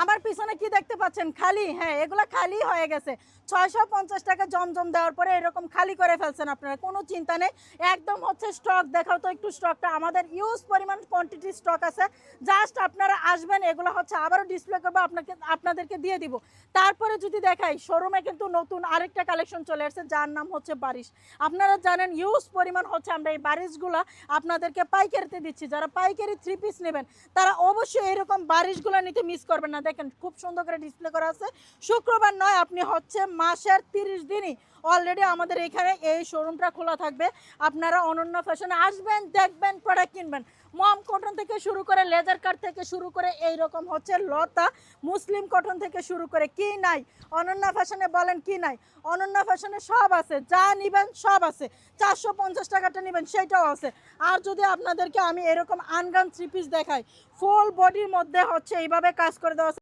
আমার পিছনে কি দেখতে পাচ্ছেন? খালি। হ্যাঁ, এগুলা খালি হয়ে গেছে। ৬৫০ টাকা জমজম দেওয়ার পরে এরকম খালি করে ফেলছেন আপনারা। কোনো চিন্তা নেই। একদম হচ্ছে স্টক দেখাও তো একটু স্টকটা। আমাদের হিউজ পরিমাণ কোয়ান্টিটি স্টক আছে। জাস্ট আপনারা আসবেন, এগুলো হচ্ছে আবারও ডিসপ্লে করব, আপনাদেরকে দিয়ে দিব। তারপরে যদি দেখাই, শোরুমে কিন্তু নতুন আরেকটা কালেকশন চলে আসছে যার নাম হচ্ছে বারিশ। আপনারা জানেন হিউজ পরিমাণ হচ্ছে আমরা এই বারিশগুলা আপনাদেরকে পাইকারিতে দিচ্ছি। যারা পাইকারি 3 পিস নেবেন তারা অবশ্যই এরকম বারিশগুলো নিতে মিস করবেন না। দেখেন খুব সুন্দর করে ডিসপ্লে করা আছে। শুক্রবার নয়, আপনি হচ্ছে মাসের 30 দিনই অলরেডি আমাদের এখানে এই শোরুমটা খোলা থাকবে। আপনারা অনন্য ফ্যাশনে আসবেন, দেখবেন, প্রোডাক্ট কিনবেন। মম কটন থেকে শুরু করে লেজার কাট থেকে শুরু করে এইরকম হচ্ছে লতা মুসলিম কটন থেকে শুরু করে কি নাই অনন্য ফ্যাশনে, বলেন কি নাই? অনন্য ফ্যাশনে সব আছে, যা নিবেন সব আছে। 450 টাকাটা নেবেন সেটাও আছে। আর যদি আপনাদেরকে আমি এরকম আনগান 3 পিস দেখাই, ফুল বডির মধ্যে হচ্ছে এইভাবে কাজ করে দেওয়া আছে।